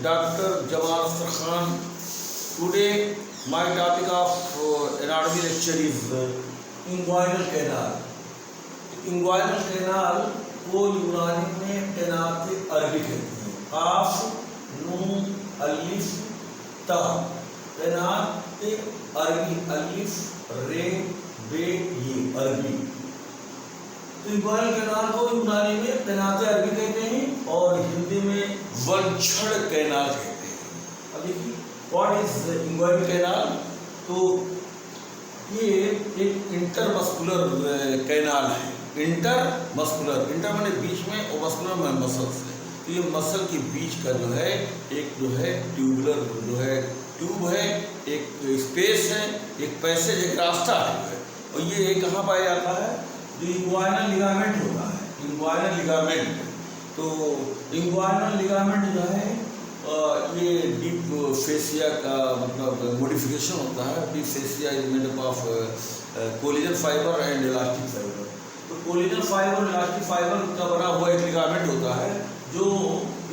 Dr. Jamal Akhtar Khan. Today my topic of anatomy lecture is inguinal canal. Inguinal canal को यूनानी में कैनाते अरबी कहते हैं। काफ नून अलिफ ता कैनाते अरबी अलिफ रे बे ये अरबी। तो इंग्वाइनल कैनाल को यूनानी में कैनाते अरबी कहते हैं और हिंदी में वंछड़ कैनाल कहते हैं। अब देखिए व्हाट इज इंग्वाइनल कैनाल। तो ये एक इंटरमस्कुलर कैनाल है। इंटर माने बीच में और मस्कुलर में मसल्स है। तो ये मसल के बीच का जो है एक जो है ट्यूबुलर जो है ट्यूब है, एक स्पेस है, एक पैसेज, एक रास्ता है। और ये कहाँ पाया जाता है? जो इंग्वाइनल लिगामेंट होता है, इंग्वाइनल लिगामेंट। तो इंग्वाइनल लिगामेंट जो है ये डीप फेसिया का मतलब मॉडिफिकेशन होता है। Deep fascia is made up of collagen fibre and elastic fibre. तो कोलेजन फाइबर इलास्टिक फाइबर का बना हुआ एक लिगामेंट होता है जो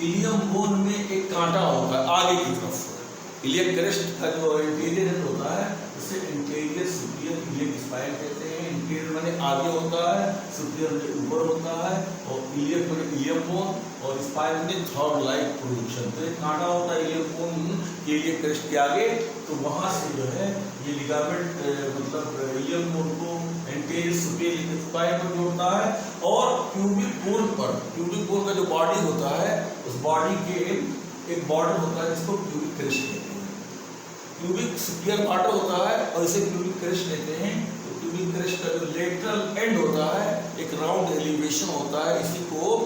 इलियम बोन में एक कांटा होता है आगे की तरफ। इलियक क्रेस्ट का जो इंटीरियर एंड होता है उसे इंटीरियर सुपीरियर इलियक स्पाइन कहते हैं। इंटीरियर माने आगे होता है, सुपीरियर माने ऊपर होता है और इलियक माने इलियम बोन और स्पाइन माने थर्ड लाइक प्रोजेक्शन। तो एक कांटा होता है इलियम बोन के इलियक क्रेस्ट के आगे। तो वहाँ से जो है ये लिगामेंट मतलब इलियम बोन को इंटीरियर सुपीरियर स्पाइन पर जोड़ता है और प्यूबिक बोन पर, प्यूबिक बोन का जो बॉडी होता है उस बॉडी के एक बॉर्डर होता है जिसको प्यूबिक क्रेस्ट कहते हैं। प्यूबिक सुपीरियर पार्ट होता है और इसे प्यूबिक क्रेस्ट लेते हैं। तो प्यूबिक क्रेस्ट का जो लेटरल एंड होता है एक राउंड एलिवेशन होता है, इसी को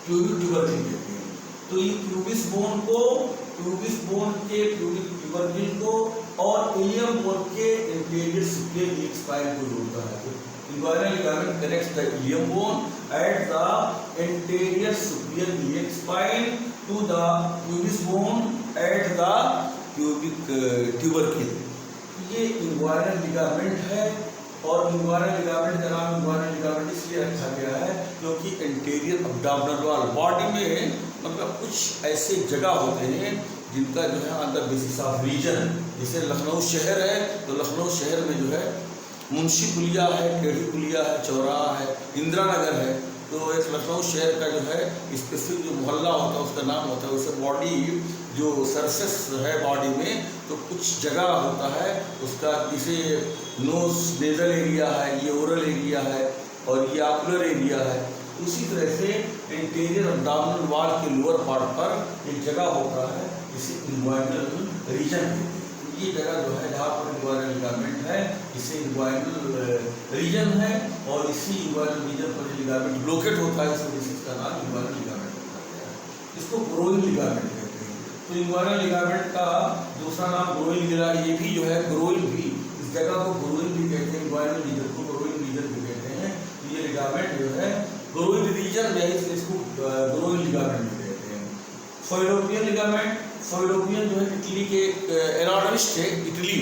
प्यूबिक ट्यूबरकिल कहते हैं। तो ये प्यूबिस बोन को, प्यूबिस बोन के प्यूबिक ट्यूबरकिल को और इलियम बोन के इंटीरियर सुपीरियर इलियक स्पाइन को जोड़ता है। तो inguinal ligament connects the ilium bone at the interior superior iliac spine to the pubis bone at the pubic tubercle। ये इंग्वाइनल लिगामेंट है और इंग्वाइनल लिगामेंट का नाम इंग्वाइनल लिगामेंट इसलिए रखा गया है क्योंकि इंटीरियर अब्डोमिनल वॉल बॉडी में मतलब कुछ ऐसे जगह होते हैं जिनका जो है अंदर बेसिस ऑफ रीजन। जैसे लखनऊ शहर है तो लखनऊ शहर में जो है मुंशी पुलिया है, टेढ़ी पुलिया है, चौराहा है, इंदिरा नगर है। तो एक लखनऊ शहर का जो है स्पेसिफिक जो मोहल्ला होता है उसका नाम होता है। उससे बॉडी जो सरफेस है बॉडी में तो कुछ जगह होता है उसका, जैसे नोज नेजल एरिया है, ये ओरल एरिया है और ये आकुलर एरिया है। उसी तरह से इंटीरियर अब्डोमिनल वॉल के लोअर पार्ट पर एक जगह होता है जिसे इंग्वाइनल रीजन कहते हैं। ये जगह जो है जहाँ पर इंग्वाइनल लिगामेंट है इसे इंग्वाइनल रीजन है और इसी इंग्वाइनल रीजन पर लिगामेंट लोकेट होता है, इस वजह से इसका नाम इंग्वाइनल लिगामेंट रखा गया है। इसको ग्रोइन लिगामेंट कहते हैं। तो इंग्वाइनल लिगामेंट का दूसरा नाम ग्रोइन लिगामेंट, ये भी जो है ग्रोइन भी, इस जगह को ग्रोइन भी कहते हैं, इंग्वाइनल रीजन को ग्रोइन रीजन भी कहते हैं। तो ये लिगामेंट जो है ग्रोइन रीजन में है इसको ग्रोइन लिगामेंट भी कहते हैं। फैलोपियन लिगामेंट, फैलोपियन जो है इटली के एनाटॉमिस्ट थे इटली।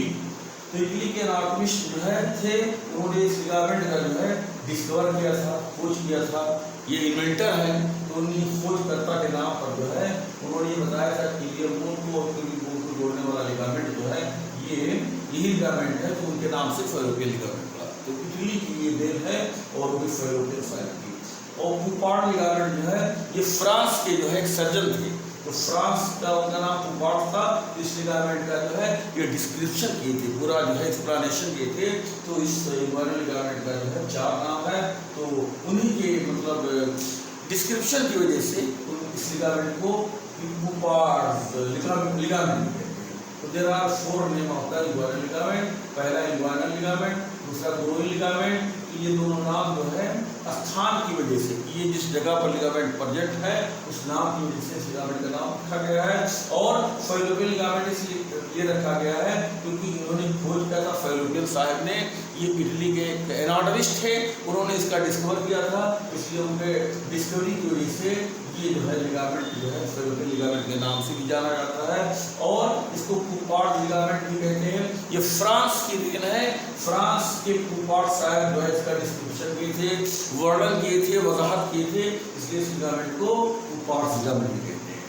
तो इटली के एनाटॉमिस्ट जो है थे, उन्होंने इस लिगामेंट का जो है डिस्कवर किया था, खोज किया था। ये इन्वेंटर है तो उन्हीं खोजकर्ता के नाम पर जो है उन्होंने ये बताया था कि इलियम बोन को और प्यूबिक बोन को जोड़ने वाला लिगामेंट जो है ये यही लिगामेंट है। तो उनके नाम से फैलोपियन लिगामेंट पड़ा। तो इटली की ये देन है और वो भी फैलोपियन साइड की। और पुपार्ड लिगामेंट जो है ये फ्रांस के जो है एक सर्जन थे। तो फ्रांस का उनका नाम पुपार्ड था। इस लिगामेंट का जो है ये डिस्क्रिप्शन किए थे, पूरा जो है एक्सप्लेनेशन किए थे। तो इस इंग्वाइनल लिगामेंट का जो है 4 नाम है। तो उन्हीं के मतलब डिस्क्रिप्शन की वजह से इस लिगामेंट को पुपार्ड लिगामेंट कहते हैं। तो there are 4 name of the inguinal ligament. पहला इंग्वाइनल लिगामेंट, दूसरा ग्रोइन लिगामेंट। ये दोनों नाम जो है स्थान की वजह से, ये जिस जगह पर लिगामेंट प्रेजेंट है उस नाम की वजह से इस लिगामेंट का नाम रखा गया है। और फैलोपियन लिगामेंट इसलिए रखा गया है क्योंकि इन्होंने खोज किया था, फैलोपियन साहब ने, ये इटली के एनाटॉमिस्ट थे, उन्होंने इसका डिस्कवर किया था। इसलिए उनके डिस्कवरी की वजह से ये जो है लिगामेंट जो है फैलोपियन लिगामेंट के नाम से भी जाना जाता है और इसको पुपार्ड लिगामेंट भी कहते हैं। ये फ्रांस की देन है। फ्रांस के पुपार्ड साहब जो है इसका डिस्क्रिप्शन किए थे, वर्णन किए थे, वजाहत किए थे, इसलिए इस लिगामेंट को पुपार्ड लिगामेंट भी कहते हैं।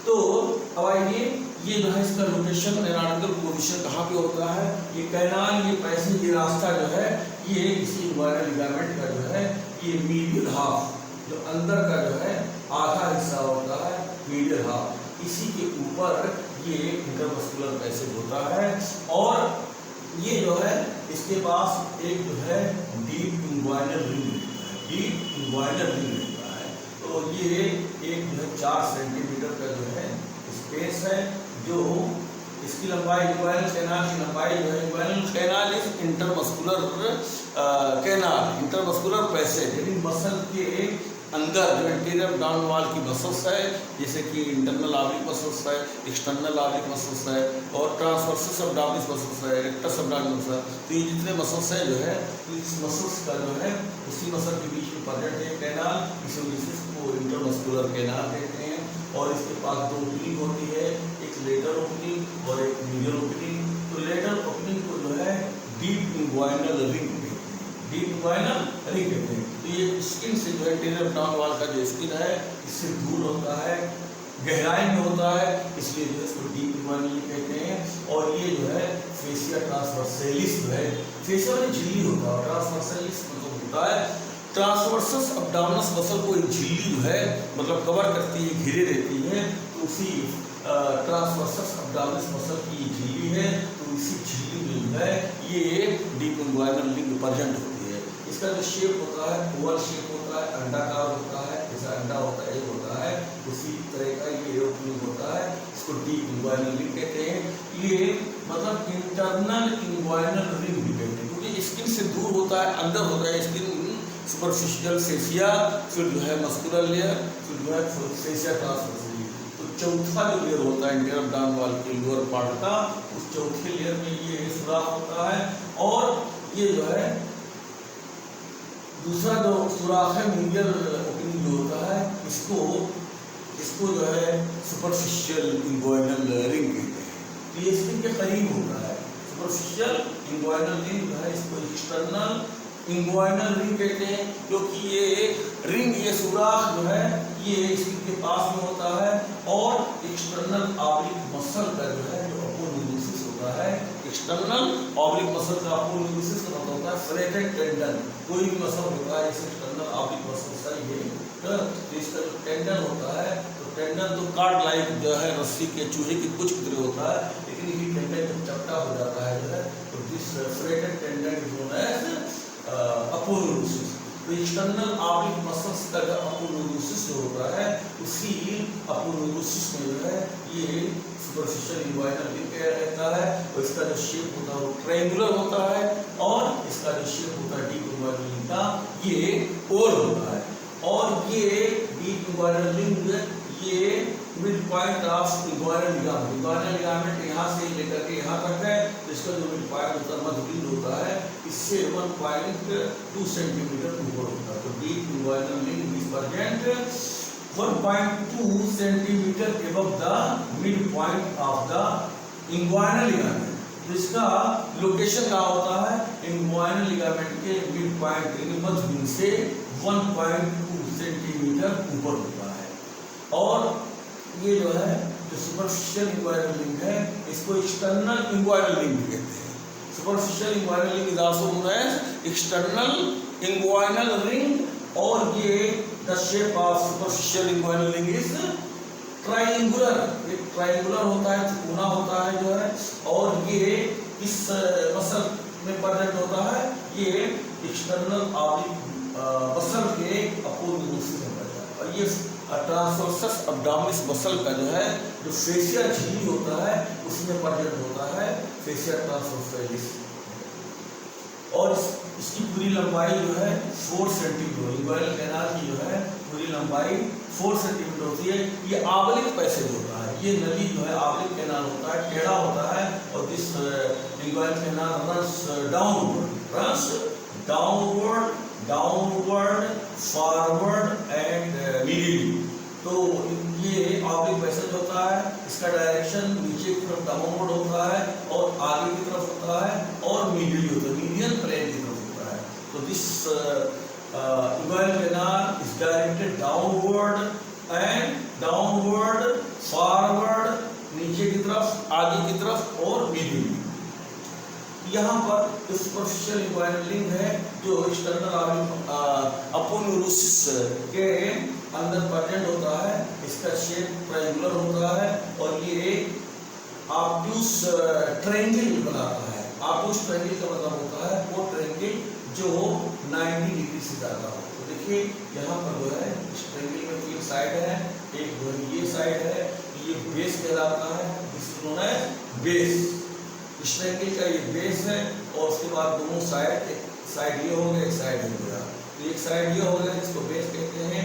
तो अब आइए, ये जो है इसका लोकेशन एनाटॉमिकल पोजीशन कहाँ पे होता है? ये कैनाल, ये पैसेज, ये रास्ता जो है ये इसी इंग्वाइनल लिगामेंट का जो है ये मीडियल हाफ, जो अंदर का जो है आधा हिस्सा होता है मीडियल हाफ, इसी के ऊपर ये इंटरमस्कुलर पैसेज होता है। और ये जो है इसके पास एक जो है डीप इंग्वाइनल रिंग रहता है, डीप इंग्वाइनल रिंग रहता है। तो ये एक जो है 4 सेंटीमीटर का जो है स्पेस है, जो इसकी लंबाई, इंग्वाइनल कैनाल की लंबाई जो है, inguinal canal is intermuscular canal, intermuscular passage, यानी मसल के अंदर जो एंटीरियर डाउन वॉल की मसल्स है, जैसे कि इंटरनल ऑब्लिक मसल्स है, एक्सटर्नल ऑब्लिक मसल्स है, और ट्रांसवर्सस अब्डोमिनल मसल्स है, रेक्टस अब्डोमिनल मसल्स है। तो ये जितने मसल्स हैं जो है, इस मसल्स का जो है उसी मसल के बीच में प्रेजेंट है कैनाल, इस वजह से इसको इंटरमस्कुलर कैनाल कहते हैं। और इसके पास 2 ओपनिंग होती है, एक लेटरल ओपनिंग और एक मीडियल ओपनिंग। तो लेटरल ओपनिंग को जो है डीप इंग्वाइनल रिंग कहते हैं, डीप इंग्वाइनल रिंग कहते हैं। तो ये स्किन से जो है एंटीरियर डाउन वॉल का जो स्किन है इससे दूर होता है, गहराई में होता है, इसलिए जो है इसको डीप इंग्वाइनल कहते हैं। और ये जो है फेसिया ट्रांसवर्सैलिस जो है, फेसिया में झिल्ली होता है, ट्रांसवर्सैलिस मतलब होता है ट्रांसवर्सस अब्डोमिनस मसल को एक झिल्ली जो है मतलब कवर करती है, घेरे रहती है। तो उसी ट्रांसवर्सस अब्डोमिनस मसल की झिल्ली है, तो इसी झिल्ली में जो है ये डीप इंग्वाइनल रिंग प्रेजेंट होती है। इसका जो शेप होता है ओवल शेप होता है, अंडाकार होता है, जैसा अंडा होता है होता है उसी तरह का ये ओपनिंग होता है, इसको डीप इंग्वाइनल रिंग कहते हैं। ये मतलब इंटरनल इंग्वाइनल रिंग भी कहते हैं, क्योंकि स्किन से दूर होता है, अंदर होता है स्किन, सुपरफिशियल फेसिया, फिर जो है मस्कुलर लेयर, फिर जो है फेसिया ट्रांसवर्सली। तो चौथा जो लेयर होता है इंटीरियर डाउन वॉल के लोअर पार्ट का, उस चौथे लेयर में ये सुराख होता है। और ये जो है दूसरा जो सुराख है मीडियल ओपनिंग जो होता है, इसको जो है सुपरफिशियल इंग्वाइनल रिंग कहते हैं। ये स्किन के करीब होता है, सुपरफिशियल इंग्वाइनल रिंग जो है इसको एक्सटर्नल इंग्वाइनल रिंग कहते हैं, क्योंकि ये रिंग, ये सुराख जो है ये स्किन के पास में होता है। और एक्सटर्नल ऑब्लिक मसल का जो है जो अपोन्यूरोसिस होता है, एक्सटर्नल ऑब्लिक मसल का अपोन्यूरोसिस का मतलब होता है फ्लेटेड टेंडन। कोई भी मसल होता है जैसे एक्सटर्नल ऑब्लिक मसल सा ये, तो इसका जो टेंडन होता है, तो टेंडन तो कार्ड लाइक जो है रस्सी के चूहे की कुछ की तरह होता है, लेकिन ये टेंडन जब चपटा हो जाता है जो है, तो this flattened tendon is known as aponeurosis. तो एक्सटर्नल ऑब्लिक मसल्स का जो अपोन्यूरोसिस जो होता है, उसी अपोन्यूरोसिस में जो है ये सुपरफिशियल इंग्वाइनल रिंग रहता है। और इसका जो शेप होता है वो ट्रायंगुलर होता है, और इसका जो शेप होता है डीप इंग्वाइनल रिंग का ये ओवल होता है। और ये डीप इंग्वाइनल रिंग ये mid point of inguinal ligament, inguinal ligament यहाँ से लेकर के यहाँ तक है, तो इसका जो मिड पॉइंट होता है, मध्य बिंदु होता है, इससे 1.2 सेंटीमीटर ऊपर होता है। तो deep inguinal ring is present 1.2 centimetre above the mid point of the inguinal ligament. तो इसका लोकेशन कहाँ होता है? इंग्वाइनल लिगामेंट के मिड पॉइंट यानी मध्य बिंदु से 1.2 सेंटीमीटर ऊपर होता है। और ये जो है जो सुपरफिशियल इंग्वाइनल रिंग है, इसको एक्सटर्नल इंग्वाइनल रिंग भी कहते हैं। Superficial inguinal ring is also known as external inguinal ring. और ये the shape of superficial inguinal ring is triangular, एक ट्रायंगुलर होता है, त्रिकोणा होता है जो है, और ये इस मसल में प्रेजेंट होता है, ये एक्सटर्नल ऑब्लिक मसल के अपोन्यूरोसिस में होता है। और ये ट्रांसवर्सस अब्डोमिनस मसल का जो है जो फेसिया झिल्ली होता है उसमें प्रेजेंट होता है फेसिया ट्रांसवर्सैलिस। और इसकी पूरी लंबाई जो है 4 सेंटीमीटर, इंग्वाइनल कैनाल की जो है पूरी लंबाई 4 सेंटीमीटर होती है। ये ऑब्लिक पैसेज होता है, ये नली जो है ऑब्लिक कैनाल होता है, टेढ़ा होता है। और this inguinal canal runs downward, forward and medially. तो ये ऑब्लिक पैसेज होता है, इसका डायरेक्शन नीचे की तरफ डाउनवर्ड होता है और आगे की तरफ होता है, और मीडियली होता है, मीडियन प्लेन की तरफ होता है। तो this inguinal canal is directed downward, forward आगे की तरफ और मीडियम। यहाँ पर जो सुपरफिशियल इंग्वाइनल लिंग है जो एक्सटर्नल अपोन्यूरोसिस के अंदर प्रेजेंट होता है, इसका शेप ट्रायंगुलर होता है और ये ऑब्ट्यूस ट्रायंगल बनाता है। ऑब्ट्यूस ट्रायंगल का मतलब होता है वो ट्रायंगल जो 90 डिग्री से ज़्यादा हो। तो देखिए यहाँ पर जो है इस ट्रायंगल में तीन साइड है, एक जो है ये साइड है, ये बेस कहलाता है, इसको ना बेस, इस ट्रायंगल का ये बेस है और उसके बाद दोनों साइड, एक साइड ये हो गया, एक साइड ये हो गया। तो एक साइड ये हो गया जिसको बेस कहते हैं,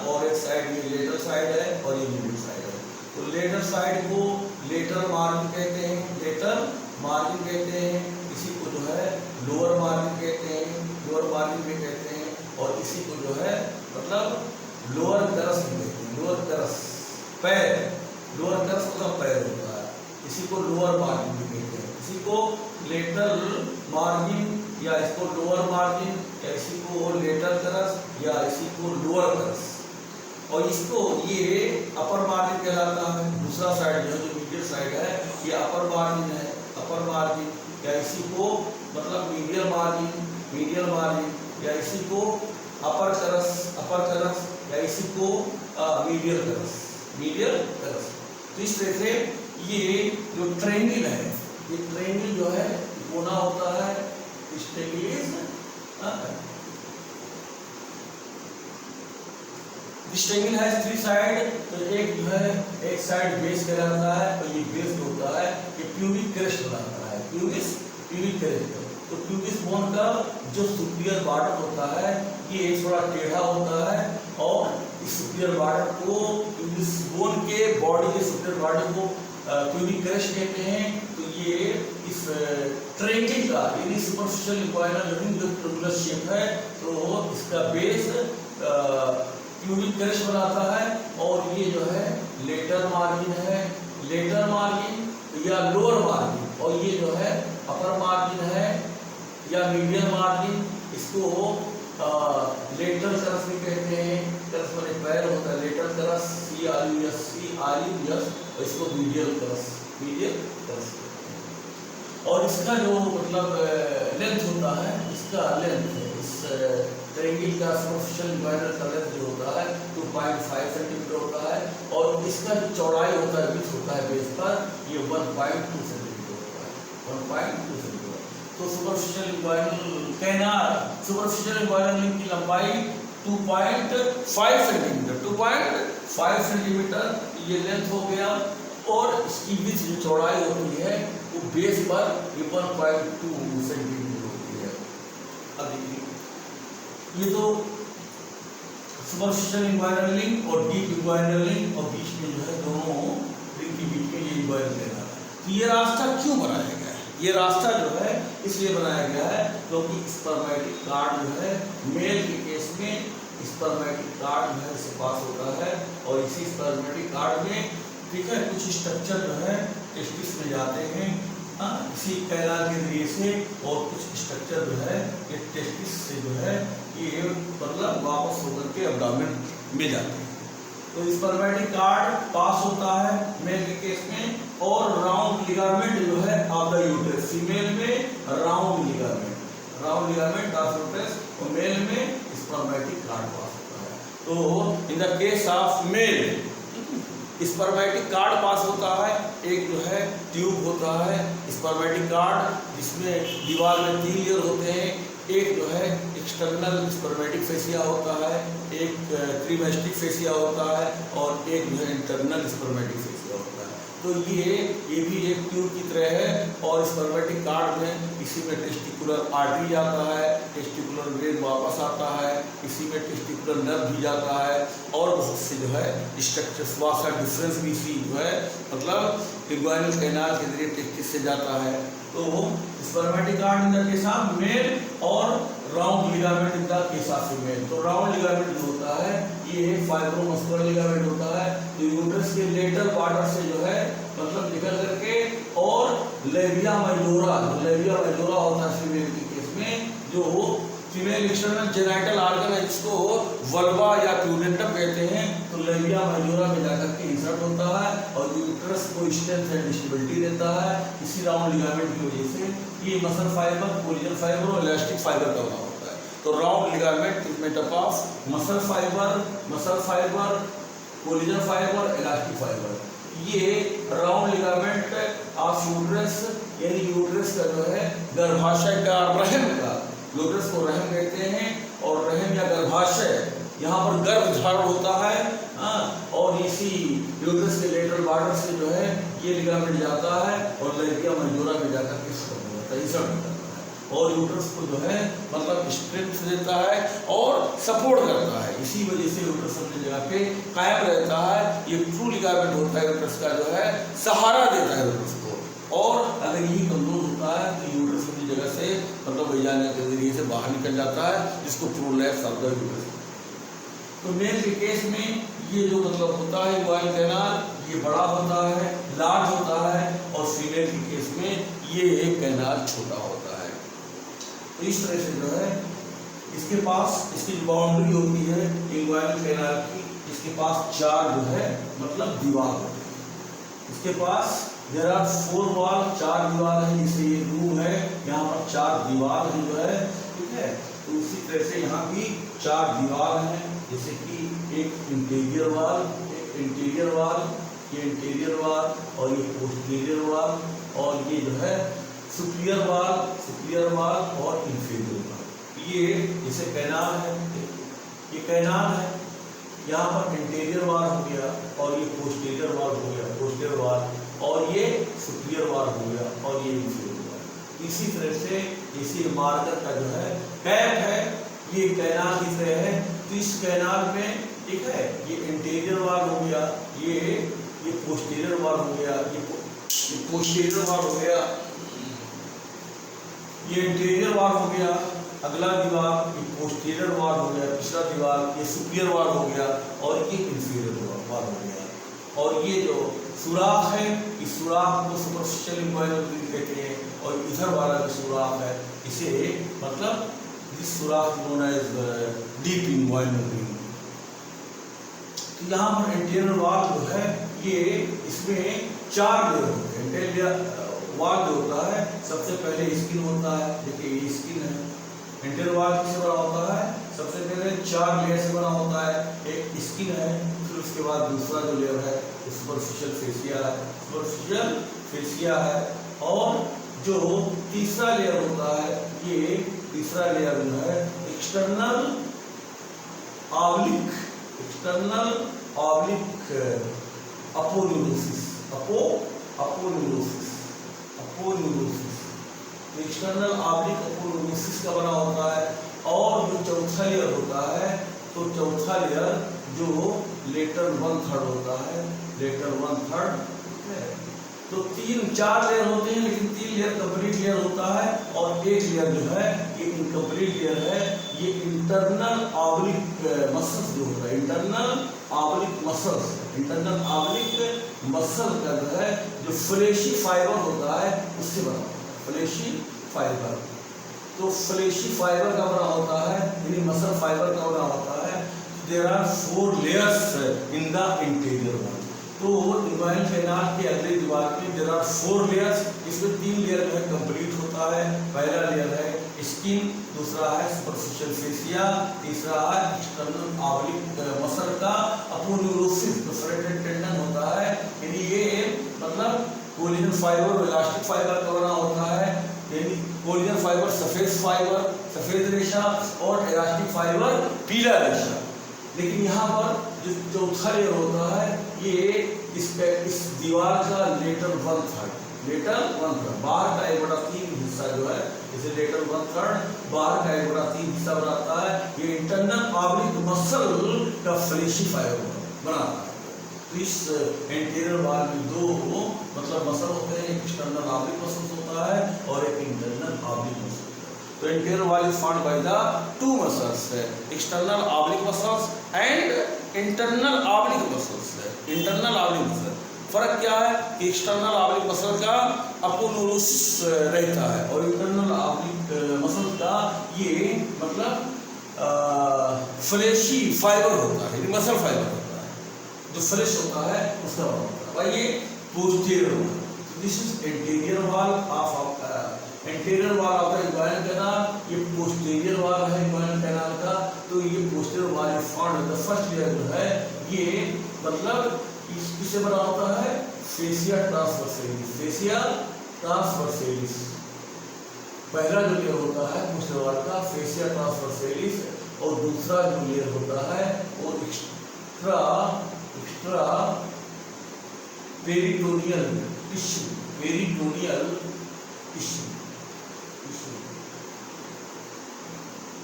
और एक साइड ये लेटरल साइड है और ये मीडियल साइड है। तो लेटरल साइड को लेटरल मार्जिन कहते हैं, लेटरल मार्जिन कहते हैं, इसी को जो है लोअर मार्जिन कहते हैं, लोअर मार्जिन भी कहते हैं, और इसी को जो है मतलब लोअर करस कहते हैं, लोअर करस पैर, लोअर करस मतलब पैर होता है, इसी को लोअर मार्जिन भी कहते हैं, इसी को लेटरल मार्जिन या इसको लोअर मार्जिन या इसी को लेटरल करस या इसी को लोअर करस, और इसको ये अपर मार्जिन कहलाता है। दूसरा साइड जो मीडियल साइड है ये अपर मार्जिन है, अपर मार्जिन या इसी को मतलब मीडियल मार्जिन, मीडियल मार्जिन या इसी को अपर करस, अपर करस या इसी को मीडियल करस, मीडियल करस। तो इस तरह से ये जो ट्रायंगल है, ये ट्रायंगल जो है कोना होता है, इस ट्रायंगल है थ्री साइड। तो एक जो है एक साइड बेस कहलाता है और ये बेस जो होता है ये प्यूबिक क्रेस्ट बनाता है, प्यूबिक क्रेस्ट। तो प्यूबिस बोन का जो सुपीरियर बॉर्डर होता है ये थोड़ा टेढ़ा होता है और इस सुपीरियर बॉर्डर को प्यूबिस बोन के बॉडी के सुपीरियर बॉर्डर को प्यूबिक क्रेस्ट कहते हैं। तो ये इस ट्रायंगल का यानी सुपरफिशियल इंग्वाइनल लिंग जो ट्रायंगुलर शेप है तो इसका बेस प्यूबिक क्रेस्ट बनाता है और ये जो है लेटरल मार्जिन है, लेटरल मार्जिन या लोअर मार्जिन, और ये जो है अपर मार्जिन है या मीडियल मार्जिन, इसको लेटरल करस भी कहते हैं। करस माने पैर होता है, लेटरल करस CRUS, और इसको मीडियल करस, मीडियल करस। और इसका जो मतलब लेंथ होता है, इसका लेंथ इस ट्रायंगल का सुपरफिशियल इंग्वाइनल का लेंथ जो होता है 2.5 सेंटीमीटर होता है और इसका जो चौड़ाई होता है विड्थ होता है बेस पर ये 1.2 सेंटीमीटर होता है, 1.2 सेंटीमीटर। तो superficial inguinal canal, superficial inguinal लिंग की लंबाई 2.5 सेंटीमीटर, 2.5 सेंटीमीटर ये लेंथ हो गया और इसकी विड्थ जो चौड़ाई होती है वो बेस पर 1.2 सेंटीमीटर होती है। अब देखिए ये तो सुपरफिशियल इंग्वाइनल लिंग और डीप इंग्वाइनल लिंग और बीच में जो है दोनों लिंग के बीच में ये इंग्वाइनल कैनाल है। तो ये रास्ता क्यों बनाया गया है? ये रास्ता जो है इसलिए बनाया गया है क्योंकि स्पर्मेटिक कार्ड जो है मेल के केस में स्पर्मेटिक कार्ड जो है इससे पास होता है और इसी स्पर्मेटिक कार्ड में ठीक है कुछ स्ट्रक्चर जो है टेस्टिस में जाते हैं इसी कैनाल के जरिए से और कुछ स्ट्रक्चर जो है ये टेस्टिस से जो है ये मतलब वापस होकर के एब्डोमेन में जाते हैं। तो स्पर्मेटिक कार्ड पास होता है मेल के केस में और राउंड लिगामेंट जो है ऑफ द यूट्रस, फीमेल में राउंड लिगामेंट ऑफ यूट्रस और मेल में स्पर्मेटिक कार्ड पास होता है। तो in the case of male spermatic cord pass होता है, एक जो है ट्यूब होता है स्पर्मेटिक कार्ड जिसमें दीवार में 3 लेयर होते हैं, एक जो है एक्सटर्नल स्पर्मेटिक फेसिया होता है, एक क्रीमेस्टिक फेसिया होता है और एक जो है इंटरनल स्पर्मेटिक फेसिया होता है। तो ये भी एक ट्यूब की तरह है और स्पर्मेटिक कार्ड में इसी में टेस्टिकुलर आर्टरी जाता है, टेस्टिकुलर वेन वापस आता है, इसी में टेस्टिकुलर नर्व भी जाता है और बहुत से जो है स्ट्रक्चर वासा डिफरेंस भी इसी जो है मतलब इंग्वाइनल कैनाल के जरिए टेस्टिस से जाता है। तो spermatic cord in the case of male और round ligament in the case of female. तो राउंड लिगामेंट जो होता है ये फाइब्रोमस्कुलर लिगामेंट होता है जो यूट्रस के लेटरल बॉर्डर से जो है मतलब निकल करके और लेविया मेजोरा होता है फीमेल के केस में जो फीमेल एक्सटर्नल जेनाइटल ऑर्गन है जिसको वल्वा या प्यूडेंटम कहते हैं, तो लेबिया मेजोरा में जाकर के इंसर्ट होता है और यूट्रस को स्ट्रेंथ एंड स्टेबिलिटी देता है। इसी राउंड लिगामेंट की वजह से ये मसल फाइबर, कोलेजन फाइबर और इलास्टिक फाइबर का बना होता है। तो round ligament is made up of muscle fibre, collagen fibre, elastic fibre. ये राउंड लिगामेंट ऑफ यूट्रस यानी यूट्रस का जो है गर्भाशय का, रहम का, यूट्रस को रहम कहते हैं और रहम या गर्भाशय, यहाँ पर गर्भ झाड़ होता है और इसी यूट्रस के लेटरल बॉर्डर से जो है ये लिगामेंट जाता है और लेबिया मेजोरा में जाकर के इंसर्ट होता है और यूट्रस को जो है मतलब स्ट्रेंथ देता है और सपोर्ट करता है। इसी वजह से यूट्रस अपनी जगह पे कायम रहता है। ये ट्रू लिगामेंट होता है, यूट्रस का जो है सहारा देता है यूट्रस को, और अगर यही कमजोर होता है तो यूट्रस अपनी जगह से मतलब वैजाना के जरिए से बाहर निकल जाता है, जिसको प्रोलैप्स ऑफ द यूट्रस। तो मेल के केस में ये जो मतलब होता है इंग्वाइनल कैनाल, ये बड़ा होता है, लार्ज होता है, और फीमेल के केस में ये एक कैनाल छोटा होता है। तो इस तरह से जो है इसके पास इसकी बाउंड्री होती है इंग्वाइनल कैनाल की, इसके पास 4 जो है मतलब दीवार होती है। इसके पास देयर आर 4 वॉल, 4 दीवार है, जैसे ये रूम है, यहाँ पर 4 दीवार है जो है, ठीक है। तो उसी तरह से यहाँ भी 4 दीवार हैं, जैसे कि एक इंटीरियर वाल, एक इंटीरियर वाल, ये इंटीरियर वाल और ये पोस्टीरियर वाल, और ये जो है सुपीरियर वाल और इंफीरियर वाल। ये जैसे कैनाल है, ये कैनाल है, यहाँ पर इंटीरियर वाल हो गया और ये पोस्टीरियर वाल हो गया, पोस्टीरियर वाल, और ये सुपीरियर वाल हो गया और ये इंफीरियर वाल। इसी तरह से इसी मार्कर का जो है कैप है, ये कैनाल की तरह है। तो इस कैनाल में ठीक है ये इंटीरियर वाल हो गया, ये पोस्टीरियर वाल हो गया, ये पोस्टीरियर वाल हो गया, ये इंटीरियर वाल हो गया, अगला दीवार ये पोस्टीरियर वाल हो गया, तीसरा दीवार ये सुपीरियर वाल हो गया और ये इंफीरियर वाल हो गया। और ये जो सुराख है, इस सुराख को सुपरफिशियल इंग्वाइनल ग्रिल कहते हैं, और इधर वाला जो सुराख है इसे मतलब दिस सुराख known as deep inguinal grill. तो यहाँ पर इंटीरियर वाल जो है ये इसमें 4 लेयर होते हैं। इंटीरियर वाल जो होता है सबसे पहले स्किन होता है, देखिए ये स्किन है। इंटीरियर वाल किससे बना होता है? सबसे पहले 4 लेयर से बना होता है। एक स्किन है, फिर उसके बाद दूसरा जो लेयर है सुपरफिशियल फेसिया है, सुपरफिशियल फेसिया है, और जो तीसरा लेयर होता है ये तीसरा लेयर जो है एक्सटर्नल ऑब्लिक अपोन्यूरोसिस, एक्सटर्नल ऑब्लिक अपोन्यूरोसिस का बना होता है। और जो चौथा लेयर होता है, तो चौथा लेयर जो लेटरल 1/3 होता है, लेटरल 1/3 है। तो 4 लेयर होते हैं, लेकिन 3 लेयर कंप्लीट लेयर होता है और एक लेयर जो है ये इनकम्प्लीट लेयर है। ये इंटरनल ऑब्लिक मसल्स जो होता है, इंटरनल ऑब्लिक मसल का जो है जो फ्लेशी फाइबर होता है उससे बना होता है, फ्लेशी फाइबर। तो फ्लेशी फाइबर का बना होता है, यानी मसल फाइबर का बना होता है। There are 4 layers in the interior wall. तो इंग्वाइनल कैनाल के अगले दीवार में देयर आर 4 लेयर्स, इसमें 3 लेयर जो है कंप्लीट होता है। पहला लेयर है स्किन, दूसरा है सुपरफिशियल फेसिया, तीसरा है एक्सटर्नल ऑब्लिक मसल का अपोन्यूरोसिस, जो फ्रेटेड टेंडन होता है। यानी ये मतलब कोलेजन फाइबर और इलास्टिक फाइबर का बना होता है। यानी कोलेजन फाइबर सफेद रेशा और इलास्टिक फाइबर पीला रेशा। लेकिन यहाँ पर जो चौथा लेयर होता है ये इस दीवार का लेटरल 1/3 बाहर का 1/3 हिस्सा जो है इसे लेटरल 1/3 बाहर का 1/3 हिस्सा बनाता है। ये इंटरनल ऑब्लिक मसल का फ्लेशी फाइबर बनाता है। तो इस इंटीरियर वाल में 2 मतलब मसल होते हैं, एक एक्सटर्नल ऑब्लिक मसल होता है और एक इंटरनल ऑब्लिक मसल। तो इंटीरियर वाल is formed by the 2 muscles, external oblique muscles and internal oblique muscles. Internal oblique muscle फर्क क्या है कि एक्सटर्नल ऑब्लिक मसल का अपोनेउरोसिस रहता है और इंटरनल ऑब्लिक मसल का ये मतलब फ्लैशी फाइबर होता है, मसल फाइबर होता है, जो फ्लैश होता है उसका होता है। ये posterior wall, this is anterior wall of anterior wall of the inguinal canal, ये पोस्टीरियर वॉल है इंग्वाइनल कैनाल का। तो ये posterior wall is found the first layer जो है ये मतलब किससे बना होता है, फेसिया ट्रांसवर्सैलिस, फेसिया ट्रांसवर्सैलिस पहला जो लेयर होता है पोस्टीरियर वॉल का फेसिया ट्रांसवर्सैलिस, और दूसरा जो लेयर होता है वो extra peritoneal tissue, peritoneal tissue.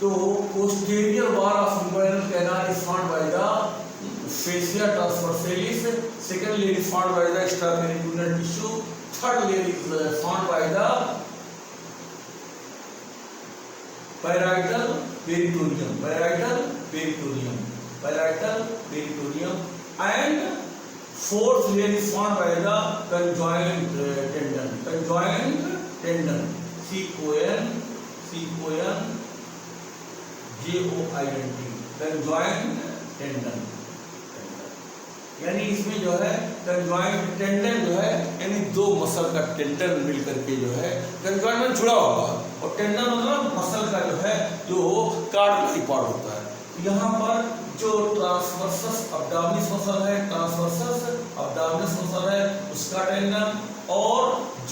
तो posterior wall of inguinal canal is found by the fascia transversalis, second layer is found by the extraperitoneal tissue, third layer is found by the parietal peritoneum, and fourth layer is found by the conjoint tendon, C-O-N J-O-I-N-T, conjoint tendon। यानी इसमें जो है conjoint tendon जो है यानी दो muscle का tendon मिल करके जो है कंजॉइंट में जुड़ा हुआ, और टेंडन मतलब मसल का जो है जो कार्डियक पार्ट होता है। यहाँ पर जो ट्रांसवर्सस अब्डोमिनस मसल है, उसका टेंडन, और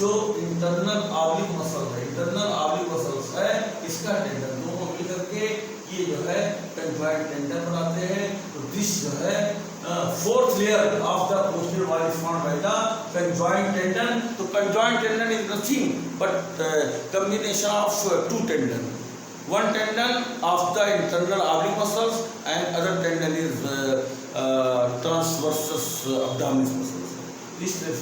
जो इंटरनल ऑब्लिक मसल है इसका टेंडन, दोनों मिल करके ये जो है कंजॉइंट टेंडन बनाते हैं। तो दिस जो है fourth layer of the posterior wall is formed by the conjoint tendon. तो conjoint tendon is nothing but combination of two tendon. One tendon of the internal oblique muscles and other tendon is transversus abdominis muscles. This